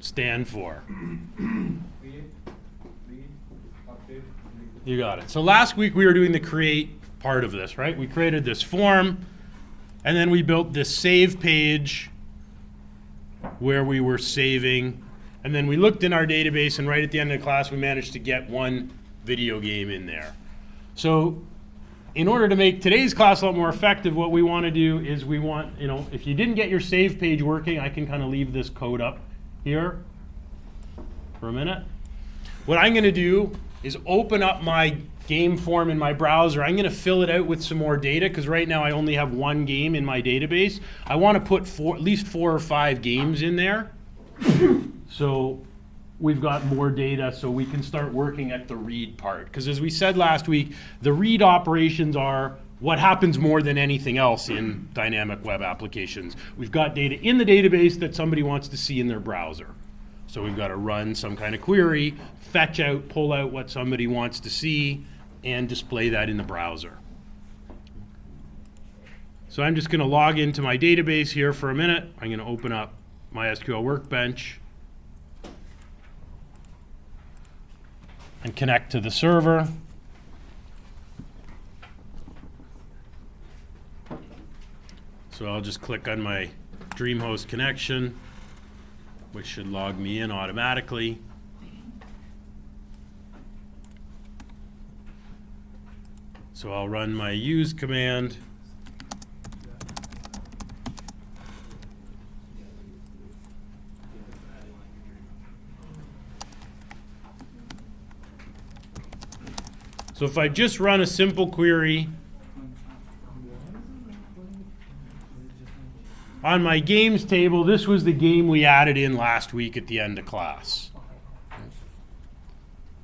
stand for? You got it. So last week we were doing the create part of this, right? We created this form, and then we built this save page where we were saving, and then we looked in our database, and right at the end of the class we managed to get one video game in there. So in order to make today's class a lot more effective, what we want to do is we want, if you didn't get your save page working, I can kind of leave this code up here for a minute. What I'm going to do is open up my game form in my browser. I'm going to fill it out with some more data because right now I only have one game in my database. I want to put at least 4 or 5 games in there. So we've got more data so we can start working at the read part. Because as we said last week, the read operations are what happens more than anything else in dynamic web applications. We've got data in the database that somebody wants to see in their browser. So we've got to run some kind of query, fetch out, pull out what somebody wants to see, and display that in the browser. So I'm just going to log into my database here for a minute. I'm going to open up MySQL Workbench and connect to the server. So I'll just click on my Dreamhost connection, which should log me in automatically. So I'll run my use command. So if I just run a simple query on my games table, this was the game we added in last week at the end of class.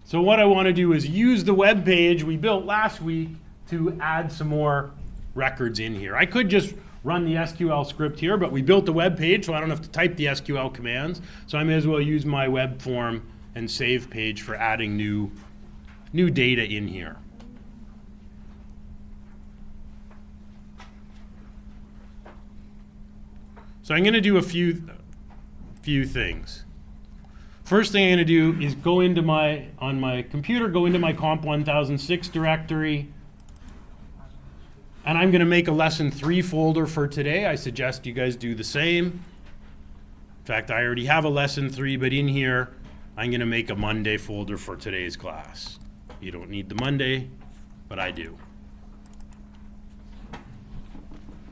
So what I want to do is use the web page we built last week to add some more records in here. I could just run the SQL script here, but we built the web page, so I don't have to type the SQL commands. So I may as well use my web form and save page for adding new data in here. So I'm going to do a few things. First thing I'm going to do is go into on my computer, go into my COMP1006 directory, and I'm going to make a lesson 3 folder for today. I suggest you guys do the same. In fact, I already have a lesson 3, but in here, I'm going to make a Monday folder for today's class. You don't need the Monday, but I do.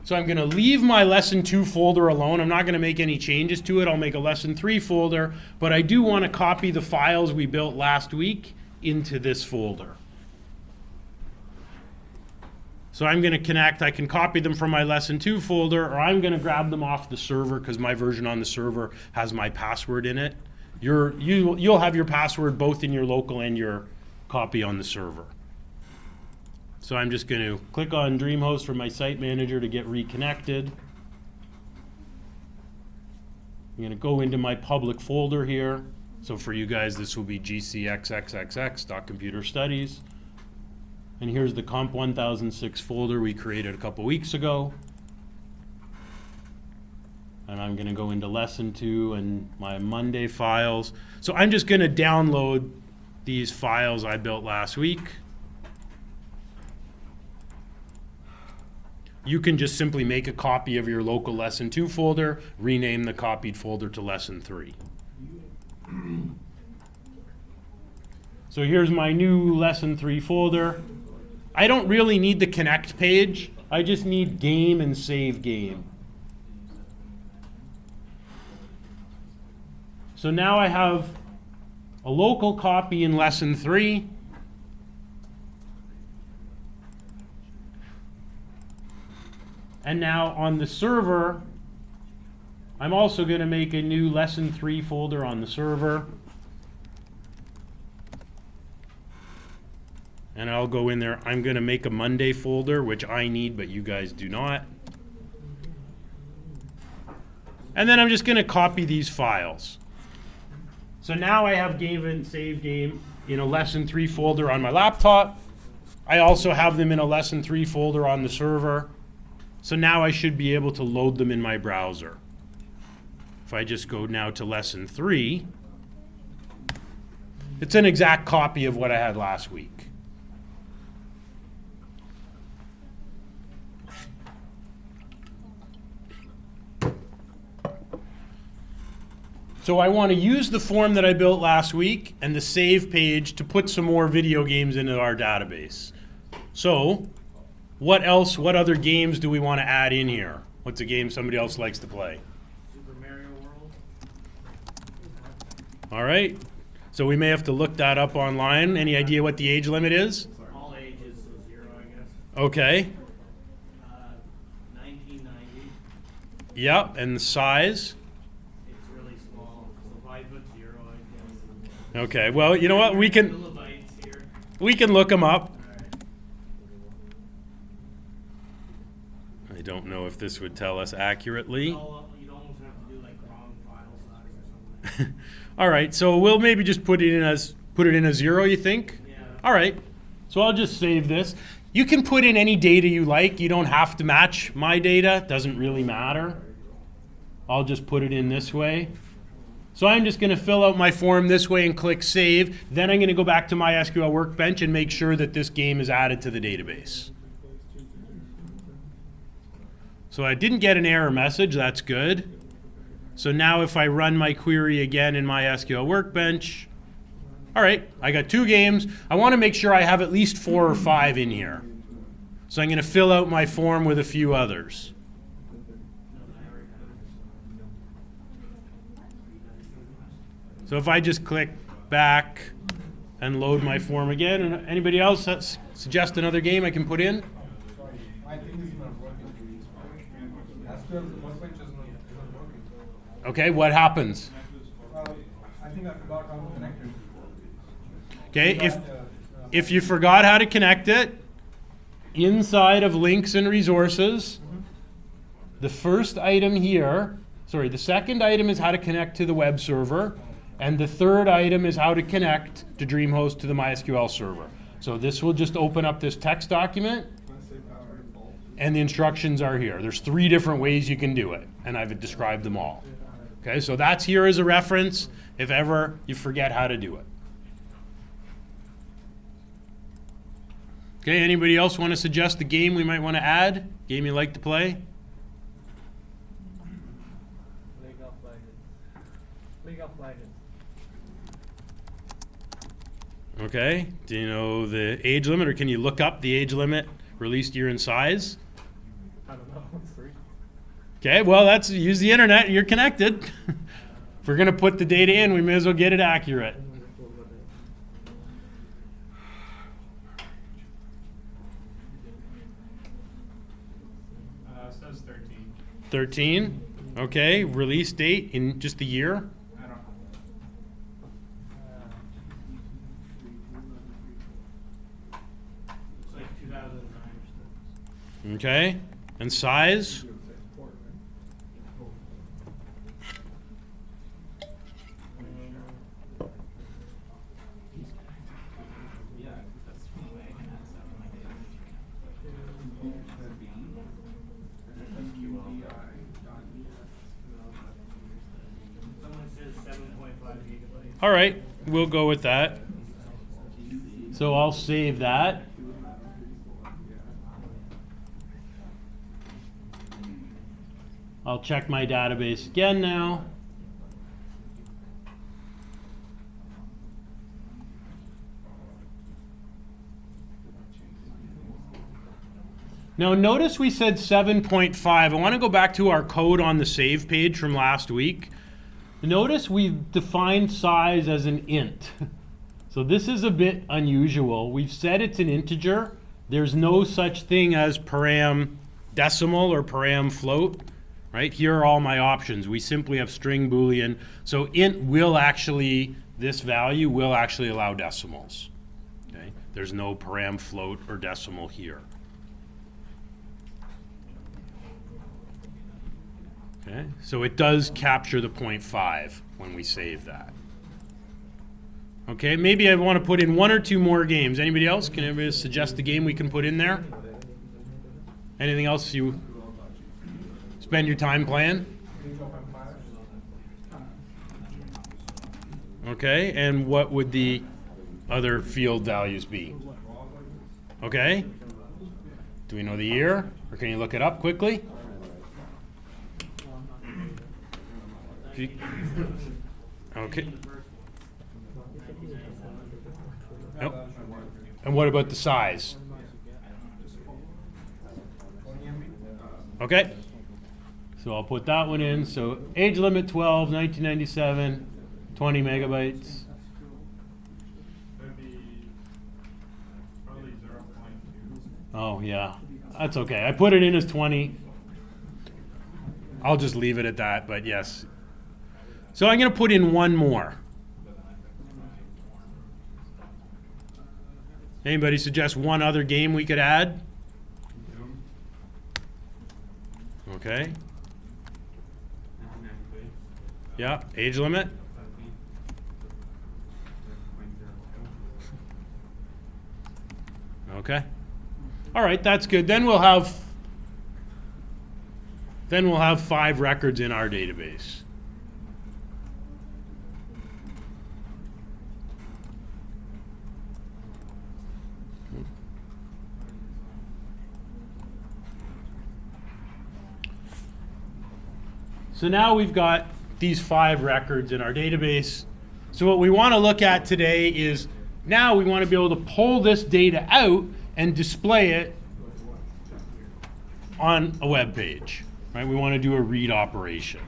So I'm going to leave my lesson 2 folder alone. I'm not going to make any changes to it. I'll make a lesson 3 folder, but I do want to copy the files we built last week into this folder. So I'm going to connect. I can copy them from my lesson 2 folder, or I'm going to grab them off the server because my version on the server has my password in it. You'll have your password both in your local and your copy on the server. So I'm just going to click on Dreamhost from my site manager to get reconnected. I'm going to go into my public folder here. So for you guys, this will be gcxxxx.computerstudies. And here's the COMP1006 folder we created a couple weeks ago. And I'm going to go into lesson 2 and my Monday files. So I'm just going to download these files I built last week. You can just simply make a copy of your local lesson 2 folder, rename the copied folder to lesson 3. So here's my new lesson 3 folder. I don't really need the connect page. I just need game and save game. So now I have a local copy in lesson 3. And now on the server, I'm also going to make a new lesson 3 folder on the server. And I'll go in there. I'm going to make a Monday folder, which I need, but you guys do not. And then I'm just going to copy these files. So now I have game and save game in a lesson 3 folder on my laptop. I also have them in a lesson 3 folder on the server. So now I should be able to load them in my browser. if I just go now to lesson 3, it's an exact copy of what I had last week. So I want to use the form that I built last week and the save page to put some more video games into our database. So what other games do we want to add in here? What's a game somebody else likes to play? Super Mario World. All right. So we may have to look that up online. Any idea what the age limit is? All ages, so 0, I guess. Okay. 1990. Yep. And the size? It's really small, so 5'0", I guess. Okay. Well, you know what? We can Kilobytes here. look them up. All right. I don't know if this would tell us accurately. You'd almost have to do like wrong file size or something. All right, so we'll maybe just put it in as 0, you think? Yeah. All right, so I'll just save this. You can put in any data you like. You don't have to match my data. Doesn't really matter. I'll just put it in this way. So I'm just going to fill out my form this way and click Save. Then I'm going to go back to my MySQL Workbench and make sure that this game is added to the database. So I didn't get an error message. That's good. So now if I run my query again in my MySQL Workbench, all right, I got 2 games. I want to make sure I have at least 4 or 5 in here. So I'm going to fill out my form with a few others. So if I just click back and load my form again, and anybody else suggest another game I can put in? I think it's not working. SQL Workbench is not working. Okay, what happens? I think I forgot how to connect it. Okay, if you forgot how to connect it, inside of links and resources, the first item here, the second item is how to connect to the web server, and the third item is how to connect to Dreamhost to the MySQL server. So this will just open up this text document, and the instructions are here. There's 3 different ways you can do it, and I've described them all. Okay, so that's here as a reference if ever you forget how to do it. Okay, anybody else want to suggest a game we might want to add? Game you like to play? League of Legends. Okay, do you know the age limit, or can you look up the age limit, release year and size? I don't know. 3. Okay, well, use the internet and you're connected. If we're going to put the data in, we may as well get it accurate. Says 13. 13. Okay, release date in just the year. I don't know. Looks like 2009 or something. Okay, and size? Someone says 7.5 gigabytes. All right, we'll go with that. So I'll save that. I'll check my database again now. Now notice we said 7.5. I want to go back to our code on the save page from last week. Notice we've defined size as an int. So this is a bit unusual. We've said it's an integer. There's no such thing as param decimal or param float. Right? Here are all my options. We simply have string boolean. So int will actually, this value will actually allow decimals. Okay? There's no param float or decimal here. Okay? So it does capture the 0.5 when we save that. Okay, maybe I want to put in 1 or 2 more games. Anybody else? Can anybody suggest a game we can put in there? Anything else you spend your time playing? Okay, and what would the other field values be? Okay. Do we know the year? Or can you look it up quickly? Okay. Nope. And what about the size? Okay. So I'll put that one in. So age limit 12, 1997, 20 megabytes. That'd be probably 0.2. Oh, yeah. That's okay. I put it in as 20. I'll just leave it at that, but yes. So I'm going to put in one more. Anybody suggest one other game we could add? Okay. Yeah, age limit. Okay. All right, that's good. Then we'll have 5 records in our database. So now we've got these 5 records in our database. So what we want to look at today is now we want to be able to pull this data out and display it on a web page. Right? We want to do a read operation.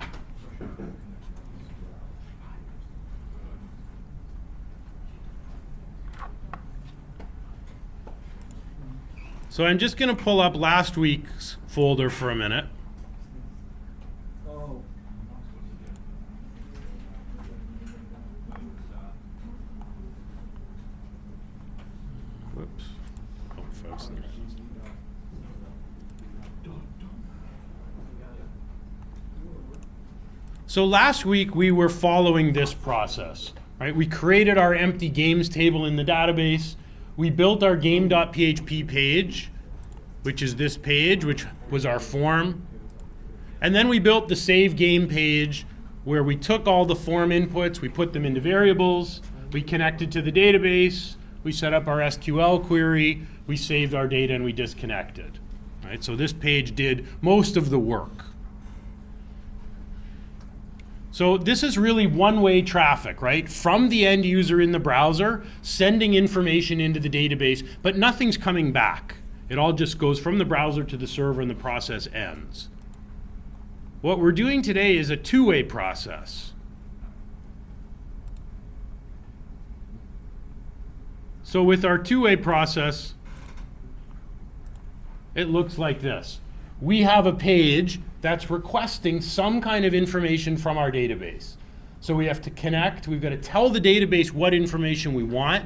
So I'm just going to pull up last week's folder for a minute. Whoops. Oh, folks. So last week we were following this process, right? We created our empty games table in the database. We built our game.php page, which is this page, which was our form. And then we built the save game page where we took all the form inputs, we put them into variables, we connected to the database, we set up our SQL query, we saved our data, and we disconnected. Right? So this page did most of the work. So this is really one-way traffic, right? From the end user in the browser, sending information into the database, but nothing's coming back. It all just goes from the browser to the server and the process ends. What we're doing today is a two-way process. So with our two-way process, it looks like this. We have a page that's requesting some kind of information from our database. So we have to connect. We've got to tell the database what information we want.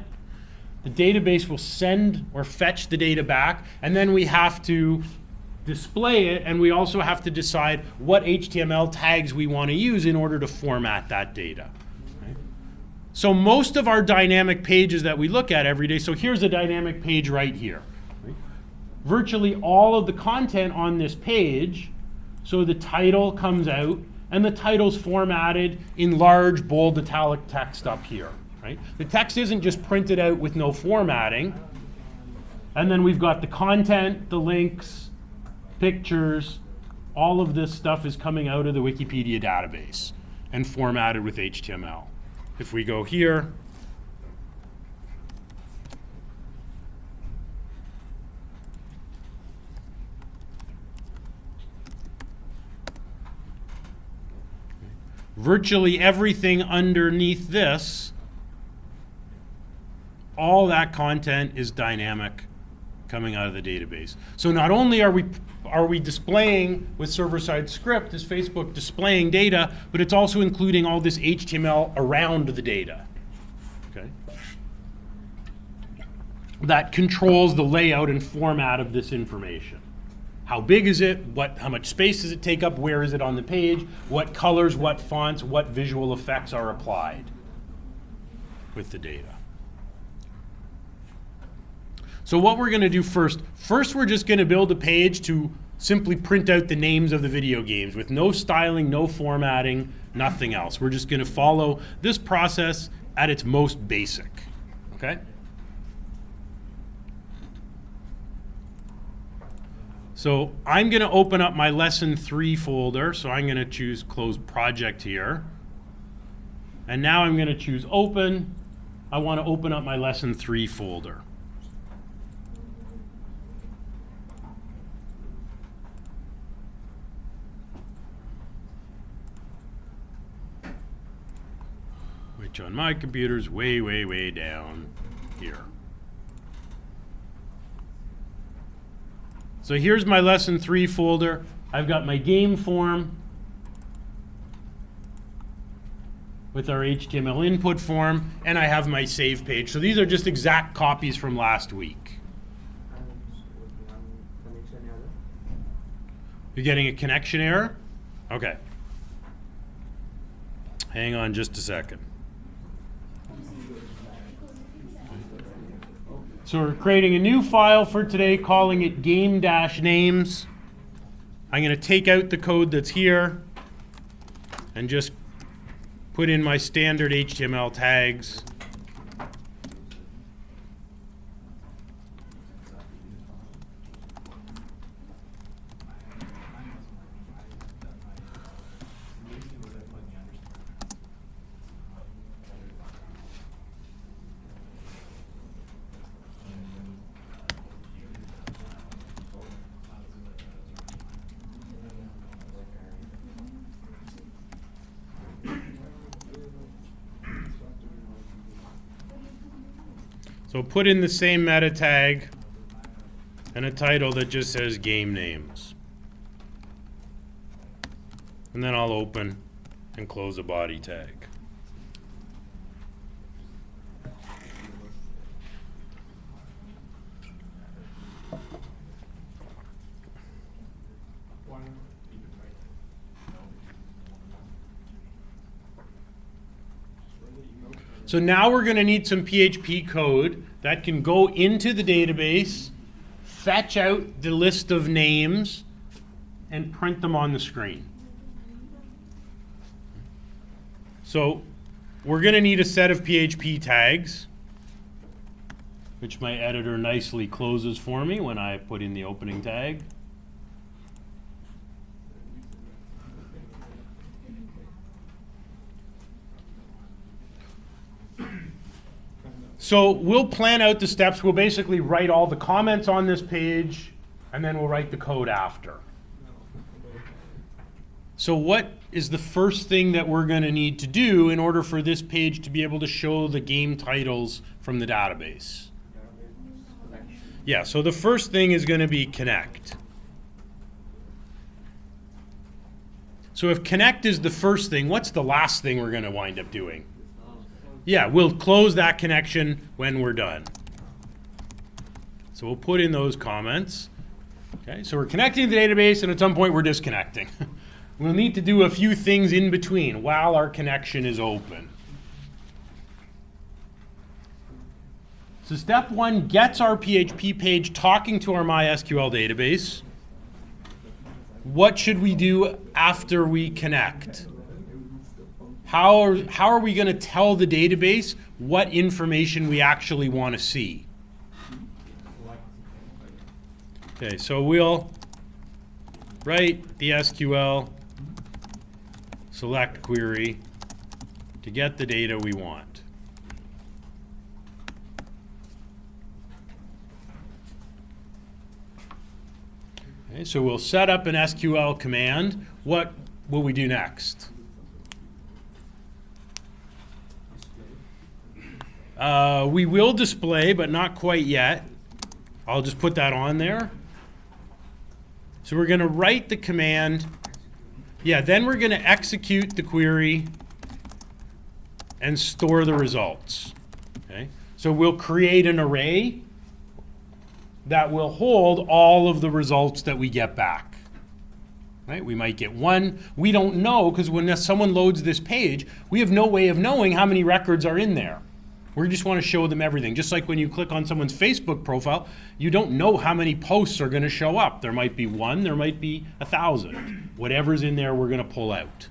The database will send or fetch the data back, and then we have to display it, and we also have to decide what HTML tags we want to use in order to format that data. Right? So most of our dynamic pages that we look at every day, so here's a dynamic page right here. Right? Virtually all of the content on this page, so the title comes out, and the title's formatted in large, bold, italic text up here. Right? The text isn't just printed out with no formatting. And then we've got the content, the links, pictures, all of this stuff is coming out of the Wikipedia database and formatted with HTML. If we go here, virtually everything underneath this, all that content is dynamic coming out of the database. So not only are we displaying with server-side script, is Facebook displaying data, but it's also including all this HTML around the data. Okay? That controls the layout and format of this information. How big is it? How much space does it take up? Where is it on the page? What colors, what fonts, what visual effects are applied with the data? So what we're going to do first we're just going to build a page to simply print out the names of the video games with no styling, no formatting, nothing else. We're just going to follow this process at its most basic, okay? So I'm going to open up my lesson 3 folder. So I'm going to choose close project here. And now I'm going to choose open. I want to open up my lesson 3 folder. Which on my computer is way, way, way down here. So here's my lesson 3 folder. I've got my game form with our HTML input form, and I have my save page. So these are just exact copies from last week. You're getting a connection error? Okay. Hang on just a second. So we're creating a new file for today, calling it game-names. I'm going to take out the code that's here and just put in my standard HTML tags. So put in the same meta tag and a title that just says game names. And then I'll open and close the body tag. So now we're going to need some PHP code that can go into the database, fetch out the list of names, and print them on the screen. So we're going to need a set of PHP tags, which my editor nicely closes for me when I put in the opening tag. So we'll plan out the steps. We'll basically write all the comments on this page, and then we'll write the code after. So what is the first thing that we're going to need to do in order for this page to be able to show the game titles from the database? Yeah, so the first thing is going to be connect. So if connect is the first thing, what's the last thing we're going to wind up doing? Yeah, we'll close that connection when we're done. So we'll put in those comments. Okay, so we're connecting to the database, and at some point we're disconnecting. We'll need to do a few things in between while our connection is open. So step 1 gets our PHP page talking to our MySQL database. What should we do after we connect? How are we going to tell the database what information we actually want to see? Okay, so we'll write the SQL select query to get the data we want. Okay, so we'll set up an SQL command. What will we do next? We will display, but not quite yet. I'll just put that on there. So we're going to write the command. Yeah, then we're going to execute the query and store the results. Okay? So we'll create an array that will hold all of the results that we get back. Right? We might get 1. We don't know, because when someone loads this page, we have no way of knowing how many records are in there. We just want to show them everything. Just like when you click on someone's Facebook profile, you don't know how many posts are going to show up. There might be 1, there might be 1,000. Whatever's in there, we're going to pull out.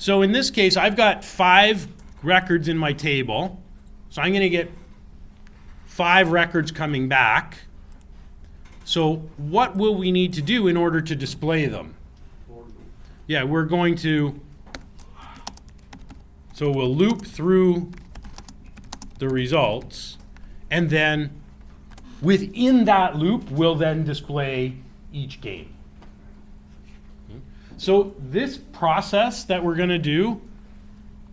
So in this case, I've got 5 records in my table. So I'm going to get 5 records coming back. So what will we need to do in order to display them? Yeah, we're going to, so we'll loop through the results, and then within that loop, we'll then display each game. So this process that we're going to do,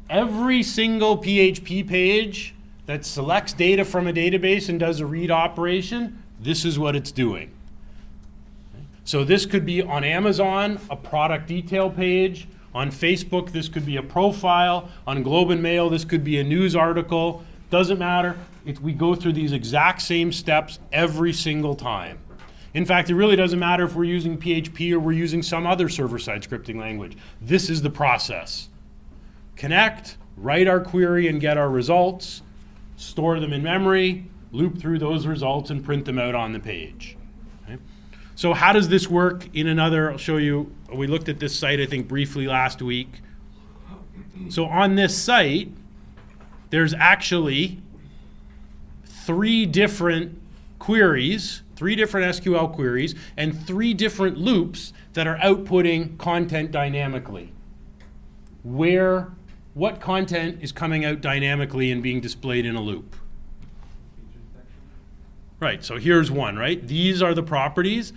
every single PHP page that selects data from a database and does a read operation, this is what it's doing. So this could be on Amazon, a product detail page. On Facebook, this could be a profile. On Globe and Mail, this could be a news article. Doesn't matter. We go through these exact same steps every single time. In fact, it really doesn't matter if we're using PHP or we're using some other server-side scripting language. This is the process. Connect, write our query and get our results, store them in memory, loop through those results and print them out on the page. Okay? So how does this work in another, I'll show you, we looked at this site I think briefly last week. So on this site, there's actually 3 different queries, 3 different SQL queries, and 3 different loops that are outputting content dynamically. What content is coming out dynamically and being displayed in a loop? Right, so here's one, right? These are the properties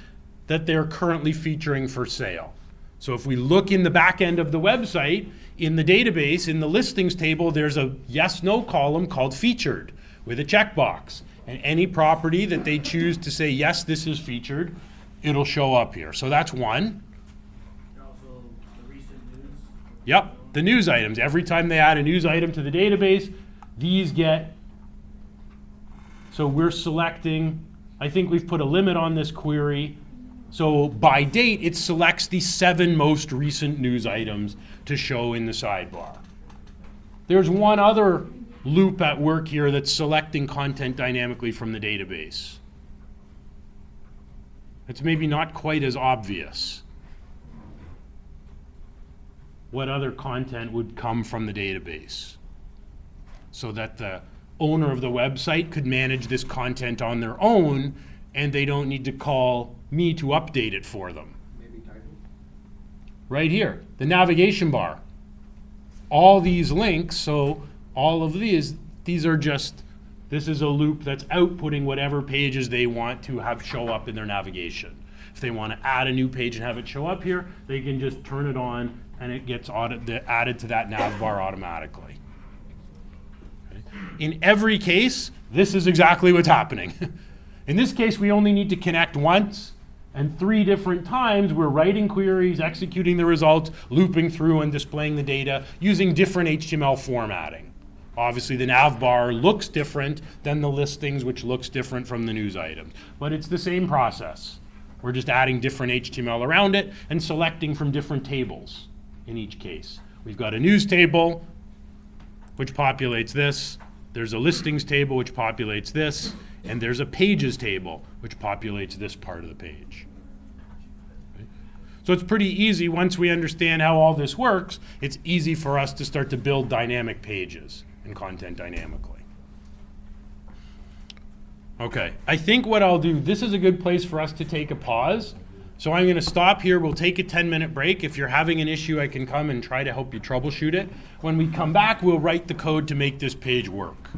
that they're currently featuring for sale. So if we look in the back end of the website, in the database, in the listings table, there's a yes/no column called featured with a checkbox. And any property that they choose to say, yes, this is featured, it'll show up here. So that's one. Also, the recent news. Yep, the news items. Every time they add a news item to the database, these get, so we're selecting, I think we've put a limit on this query. So by date, it selects the 7 most recent news items to show in the sidebar. There's one other loop at work here that's selecting content dynamically from the database. It's maybe not quite as obvious. What other content would come from the database so that the owner of the website could manage this content on their own and they don't need to call me to update it for them. Maybe title? Right here, the navigation bar. All these links, so all of these are just, this is a loop that's outputting whatever pages they want to have show up in their navigation. If they want to add a new page and have it show up here, they can just turn it on and it gets added to that nav bar automatically. Okay. In every case, this is exactly what's happening. In this case, we only need to connect once, and 3 different times we're writing queries, executing the results, looping through and displaying the data using different HTML formatting. Obviously, the nav bar looks different than the listings, which looks different from the news items. But it's the same process. We're just adding different HTML around it and selecting from different tables in each case. We've got a news table, which populates this. There's a listings table, which populates this. And there's a pages table, which populates this part of the page. Okay. So it's pretty easy once we understand how all this works, it's easy for us to start to build dynamic pages and content dynamically. Okay, I think what I'll do, this is a good place for us to take a pause. So I'm going to stop here. We'll take a 10-minute break. If you're having an issue, I can come and try to help you troubleshoot it. When we come back, we'll write the code to make this page work.